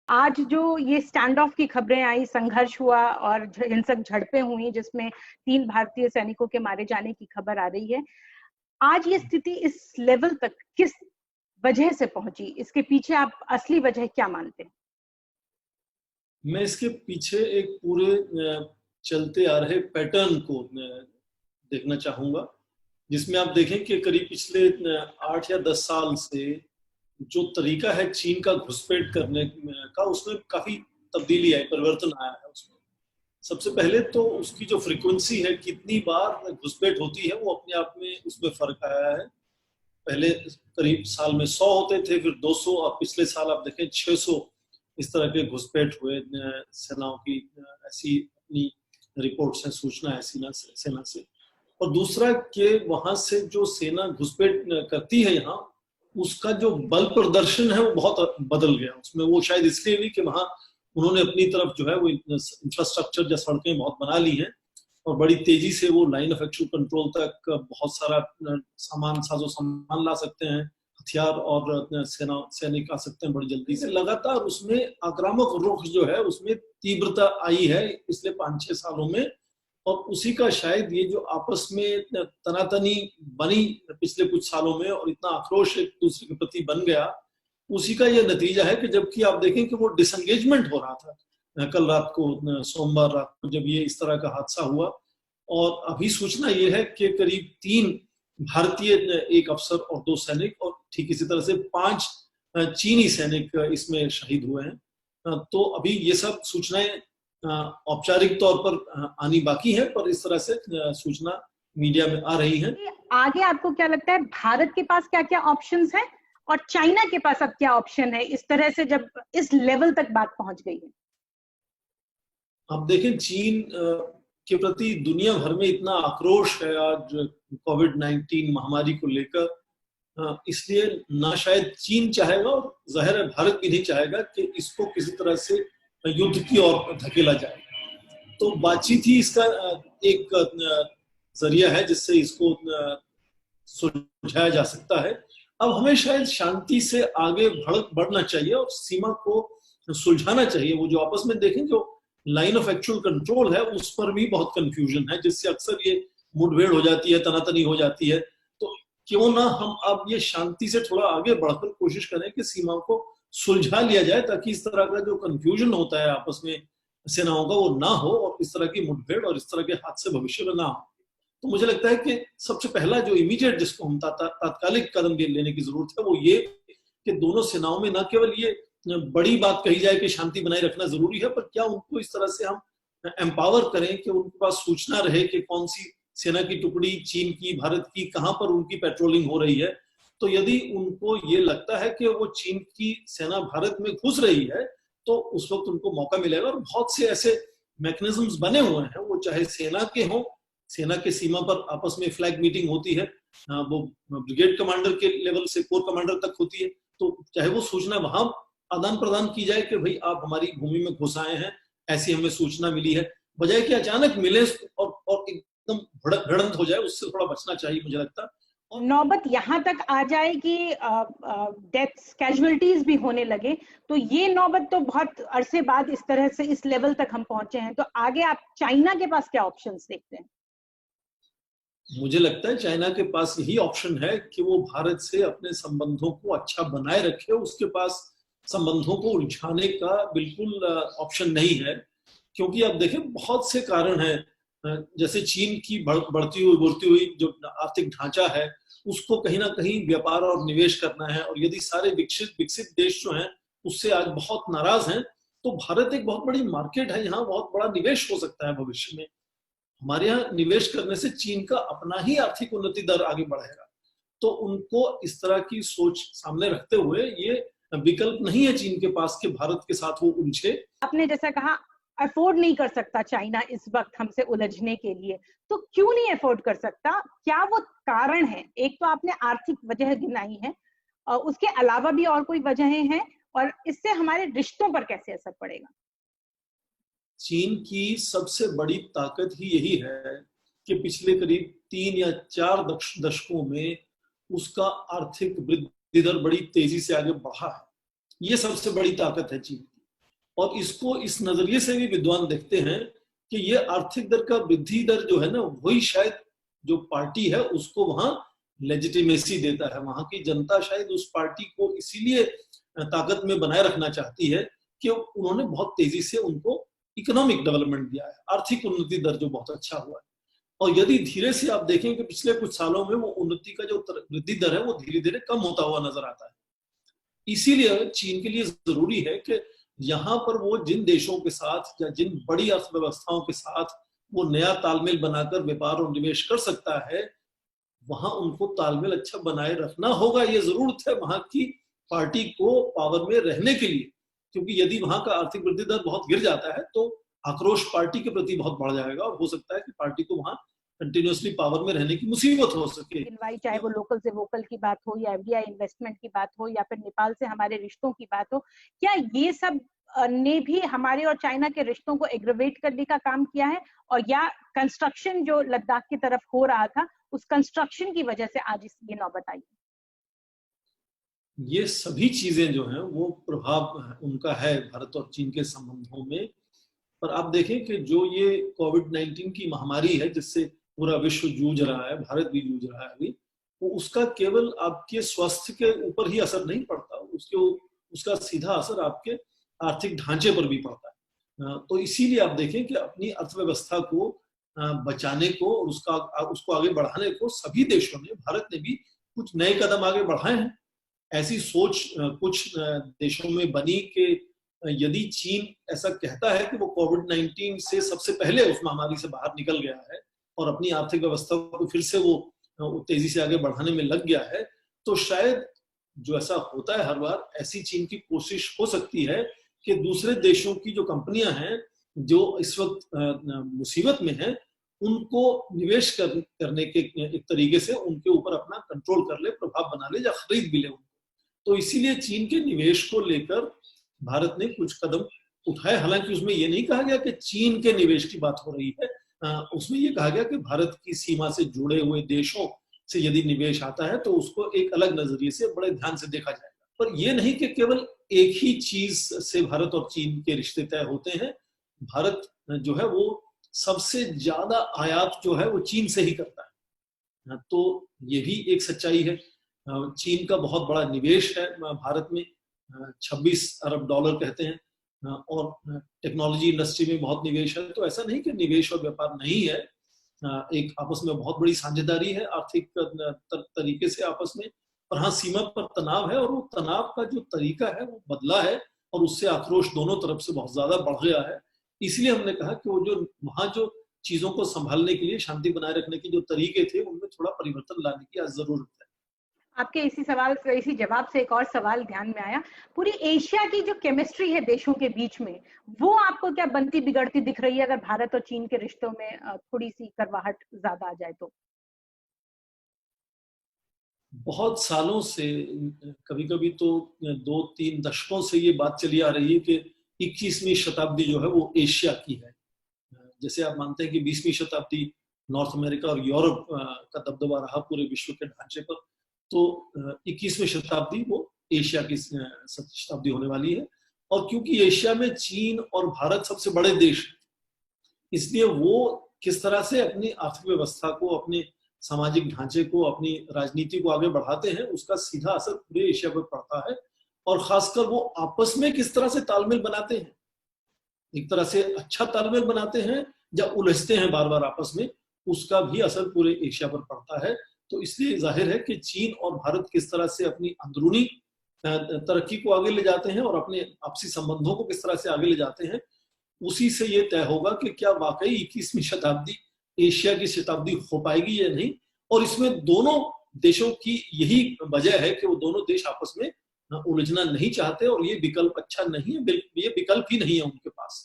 आज जो ये स्टैंड ऑफ की खबरें आई, संघर्ष हुआ और हिंसक झड़पें हुई जिसमें 3 भारतीय सैनिकों के मारे जाने की खबर आ रही है, आज ये स्थिति इस लेवल तक किस वजह से पहुंची? इसके पीछे आप असली वजह क्या मानते हैं? मैं इसके पीछे एक पूरे चलते आ रहे पैटर्न को देखना चाहूंगा, जिसमें आप देखें कि करीब पिछले 8 या 10 साल से जो तरीका है चीन का घुसपैठ करने का, उसमें काफी तब्दीली आई, परिवर्तन आया है उसमें। सबसे पहले तो उसकी जो फ्रीक्वेंसी है, कितनी बार घुसपैठ होती है, वो अपने आप में उसमें फर्क आया है। पहले करीब साल में 100 होते थे, फिर 200, अब पिछले साल आप देखें 600 इस तरह के घुसपैठ हुए सेनाओं की, ऐसी अपनी रिपोर्ट्स हैं, सूचना है सेना से। और दूसरा कि वहां से जो सेना घुसपैठ करती है यहाँ, उसका जो बल प्रदर्शन है वो बहुत बदल गया उसमें। वो शायद इसलिए भी कि वहां उन्होंने अपनी तरफ जो है वो इंफ्रास्ट्रक्चर या सड़कें बहुत बना ली हैं और बड़ी तेजी से वो लाइन ऑफ एक्चुअल कंट्रोल तक बहुत सारा सामान, साजो सामान ला सकते हैं, हथियार और सैनिक आ सकते हैं बड़ी जल्दी से। लगातार उसमें आक्रामक रुख जो है उसमें तीव्रता आई है पिछले 5-6 सालों में। और उसी का शायद ये जो आपस में तनातनी बनी पिछले कुछ सालों में और इतना आक्रोश एक दूसरे के प्रति बन गया, उसी का ये नतीजा है कि जबकि आप देखें कि वो डिसंगेजमेंट हो रहा था कल रात को, सोमवार रात को, जब ये इस तरह का हादसा हुआ। और अभी सूचना ये है कि करीब 3 भारतीय, 1 अफसर और 2 सैनिक, और ठीक इसी तरह से 5 चीनी सैनिक इसमें शहीद हुए हैं। तो अभी ये सब सूचनाएं औपचारिक तौर पर आनी बाकी है, पर इस तरह से सूचना मीडिया में आ रही है। आगे आपको क्या लगता है, भारत के पास क्या क्या ऑप्शंस हैं और चाइना के पास अब क्या ऑप्शन है, इस तरह से जब इस लेवल तक बात पहुंच गई है? आप देखें, चीन के प्रति दुनिया भर में इतना आक्रोश है आज कोविड-19 महामारी को लेकर, इसलिए ना शायद चीन चाहेगा और जाहिर है भारत भी नहीं चाहेगा कि इसको किसी तरह से युद्ध की ओर धकेला जाए। तो बातचीत ही इसका एक जरिया है जिससे इसको सुलझाया जा सकता है। अब हमें शायद शांति से आगे बढ़ना चाहिए और सीमा को सुलझाना चाहिए। वो जो आपस में देखें, जो लाइन ऑफ एक्चुअल कंट्रोल है उस पर भी बहुत कंफ्यूजन है, जिससे अक्सर ये मुठभेड़ हो जाती है, तनातनी हो जाती है। तो क्यों ना हम अब ये शांति से थोड़ा आगे बढ़कर कोशिश करें कि सीमाओं को सुलझा लिया जाए, ताकि इस तरह का जो कंफ्यूजन होता है आपस में सेनाओं का वो ना हो और इस तरह की मुठभेड़ और इस तरह के हादसे भविष्य में ना हो। तो मुझे लगता है कि सबसे पहला जो इमीडिएट जिसको हम तात्कालिक कदम लेने की जरूरत है वो ये कि दोनों सेनाओं में न केवल ये बड़ी बात कही जाए कि शांति बनाए रखना जरूरी है, पर क्या उनको इस तरह से हम एम्पावर करें कि उनके पास सूचना रहे कि कौन सी सेना की टुकड़ी, चीन की, भारत की, कहां पर उनकी पेट्रोलिंग हो रही है। तो यदि उनको ये लगता है कि वो चीन की सेना भारत में घुस रही है, तो उस वक्त उनको मौका मिलेगा। और बहुत से ऐसे मैकेनिज्म्स बने हुए हैं, वो चाहे सेना के हों, सेना के सीमा पर आपस में फ्लैग मीटिंग होती है, वो ब्रिगेड कमांडर के लेवल से कोर कमांडर तक होती है, तो चाहे वो सूचना वहां आदान प्रदान की जाए कि भाई आप हमारी भूमि में घुस आए हैं, ऐसी हमें सूचना मिली है, बजाय कि अचानक मिले और एकदम भिड़ंत हो जाए। उससे थोड़ा बचना चाहिए मुझे लगता है। नौबत यहाँ तक आ जाए कि डेथ्स, कैजुअलिटीज भी होने लगे, तो ये नौबत तो बहुत अरसे बाद इस तरह से इस लेवल तक हम पहुंचे हैं। तो आगे आप चाइना के पास क्या ऑप्शंस देखते हैं? मुझे लगता है चाइना के पास यही ऑप्शन है कि वो भारत से अपने संबंधों को अच्छा बनाए रखे। उसके पास संबंधों को उलझाने का बिल्कुल ऑप्शन नहीं है, क्योंकि आप देखें बहुत से कारण हैं। जैसे चीन की बढ़ती हुई जो आर्थिक ढांचा है, उसको कहीं ना कहीं व्यापार और निवेश करना है, और यदि सारे विकसित देश जो हैं उससे आज बहुत नाराज हैं, तो भारत एक बहुत बड़ी मार्केट है, यहाँ बहुत बड़ा निवेश हो सकता है भविष्य में। हमारे यहाँ निवेश करने से चीन का अपना ही आर्थिक उन्नति दर आगे बढ़ेगा। तो उनको इस तरह की सोच सामने रखते हुए ये विकल्प नहीं है चीन के पास कि भारत के साथ वो उलझे। आपने जैसा कहा, अफोर्ड नहीं कर सकता चाइना इस वक्त हमसे उलझने के लिए, तो क्यों नहीं अफोर्ड कर सकता? क्या वो कारण है? एक तो आपने आर्थिक वजह गिनाई है, और उसके अलावा भी और कोई वजहें हैं, और इससे हमारे रिश्तों पर कैसे असर पड़ेगा? चीन की सबसे बड़ी ताकत ही यही है कि पिछले करीब 3 या 4 दशकों में उसका आर्थिक वृद्धि दर बड़ी तेजी से आगे बढ़ा है। ये सबसे बड़ी ताकत है चीन की। और इसको इस नजरिए से भी विद्वान देखते हैं कि ये आर्थिक दर का वृद्धि दर जो है ना, वही शायद जो पार्टी है उसको वहां लेजिटिमेसी देता है। वहां की जनता शायद उस पार्टी को इसीलिए ताकत में बनाए रखना चाहती है कि उन्होंने बहुत तेजी से उनको इकोनॉमिक डेवलपमेंट दिया है, आर्थिक उन्नति दर जो बहुत अच्छा हुआ है। और यदि धीरे से आप देखें कि पिछले कुछ सालों में वो उन्नति का जो वृद्धि दर है वो धीरे धीरे कम होता हुआ नजर आता है। इसीलिए चीन के लिए जरूरी है कि यहाँ पर वो जिन देशों के साथ या जिन बड़ी अर्थव्यवस्थाओं के साथ वो नया तालमेल बनाकर व्यापार और निवेश कर सकता है, वहां उनको तालमेल अच्छा बनाए रखना होगा। ये जरूरत है वहां की पार्टी को पावर में रहने के लिए, क्योंकि यदि वहां का आर्थिक वृद्धि दर बहुत गिर जाता है तो आक्रोश पार्टी के प्रति बहुत बढ़ जाएगा और हो सकता है कि पार्टी को वहां कंटिन्यूअसली पावर में रहने की मुसीबत हो सके। चाहे वो लोकल से वोकल की बात हो या एफडीआई इन्वेस्टमेंट की बात हो या फिर नेपाल से हमारे रिश्तों की बात हो, क्या ये सब ने भी हमारे और चाइना के रिश्तों को एग्रेवेट करने का काम किया है? और या कंस्ट्रक्शन जो लद्दाख की तरफ हो रहा था, उस कंस्ट्रक्शन की वजह से आज ये नौबत आई? ये सभी चीजें जो हैं वो प्रभाव उनका है भारत और चीन के संबंधों में। पर आप देखें कि जो ये कोविड-19 की महामारी है जिससे पूरा विश्व जूझ रहा है, भारत भी जूझ रहा है अभी, तो उसका केवल आपके स्वास्थ्य के ऊपर ही असर नहीं पड़ता, उसका सीधा असर आपके आर्थिक ढांचे पर भी पड़ता है। तो इसीलिए आप देखें कि अपनी अर्थव्यवस्था को बचाने को और उसको आगे बढ़ाने को सभी देशों ने, भारत ने भी कुछ नए कदम आगे बढ़ाए हैं। ऐसी सोच कुछ देशों में बनी कि यदि चीन ऐसा कहता है कि वो कोविड-19 से सबसे पहले उस महामारी से बाहर निकल गया है और अपनी आर्थिक व्यवस्था को फिर से वो तेजी से आगे बढ़ाने में लग गया है, तो शायद जो ऐसा होता है हर बार, ऐसी चीन की कोशिश हो सकती है कि दूसरे देशों की जो कंपनियां हैं जो इस वक्त मुसीबत में हैं, उनको निवेश करने के एक तरीके से उनके ऊपर अपना कंट्रोल कर ले, प्रभाव बना ले या खरीद भी ले उनको। तो इसीलिए चीन के निवेश को लेकर भारत ने कुछ कदम उठाए। हालांकि उसमें ये नहीं कहा गया कि चीन के निवेश की बात हो रही है, उसमें ये कहा गया कि भारत की सीमा से जुड़े हुए देशों से यदि निवेश आता है तो उसको एक अलग नजरिए से बड़े ध्यान से देखा जाएगा। पर यह नहीं कि केवल एक ही चीज से भारत और चीन के रिश्ते तय होते हैं। भारत जो है वो सबसे ज्यादा आयात जो है वो चीन से ही करता है, तो ये भी एक सच्चाई है। चीन का बहुत बड़ा निवेश है भारत में, 26 अरब डॉलर कहते हैं, और टेक्नोलॉजी इंडस्ट्री में बहुत निवेश है। तो ऐसा नहीं कि निवेश और व्यापार नहीं है, एक आपस में बहुत बड़ी साझेदारी है आर्थिक तरीके से आपस में। और हाँ, सीमा पर तनाव है और वो तनाव का जो तरीका है वो बदला है और उससे आक्रोश दोनों तरफ से बहुत ज्यादा बढ़ गया है। इसलिए हमने कहा कि वो जो वहां जो चीजों को संभालने के लिए, शांति बनाए रखने के जो तरीके थे, उनमें थोड़ा परिवर्तन लाने की आज जरूरत है। आपके इसी जवाब से एक और सवाल ध्यान में आया। पूरी एशिया की जो केमिस्ट्री है देशों के बीच में, वो आपको क्या बनती बिगड़ती दिख रही है अगर भारत और चीन के रिश्तों में थोड़ी सी करवाहट ज्यादा आ जाए तो? बहुत सालों से, कभी कभी तो 2-3 दशकों से ये बात चली आ रही है कि 21वीं शताब्दी जो है वो एशिया की है। जैसे आप मानते हैं कि 20वीं शताब्दी नॉर्थ अमेरिका और यूरोप का दबदबा रहा पूरे विश्व के ढांचे पर, तो 21वीं शताब्दी वो एशिया की शताब्दी होने वाली है। और क्योंकि एशिया में चीन और भारत सबसे बड़े देश हैं, इसलिए वो किस तरह से अपनी आर्थिक व्यवस्था को, अपने सामाजिक ढांचे को, अपनी राजनीति को आगे बढ़ाते हैं, उसका सीधा असर पूरे एशिया पर पड़ता है। और खासकर वो आपस में किस तरह से तालमेल बनाते हैं, एक तरह से अच्छा तालमेल बनाते हैं या उलझते हैं बार बार आपस में, उसका भी असर पूरे एशिया पर पड़ता है। तो इसलिए जाहिर है कि चीन और भारत किस तरह से अपनी अंदरूनी तरक्की को आगे ले जाते हैं और अपने आपसी संबंधों को किस तरह से आगे ले जाते हैं, उसी से ये तय होगा कि क्या वाकई 21वीं शताब्दी एशिया की शताब्दी हो पाएगी या नहीं। और इसमें दोनों देशों की यही वजह है कि वो दोनों देश आपस में उलझना नहीं चाहते और ये विकल्प अच्छा नहीं है, ये विकल्प ही नहीं है उनके पास।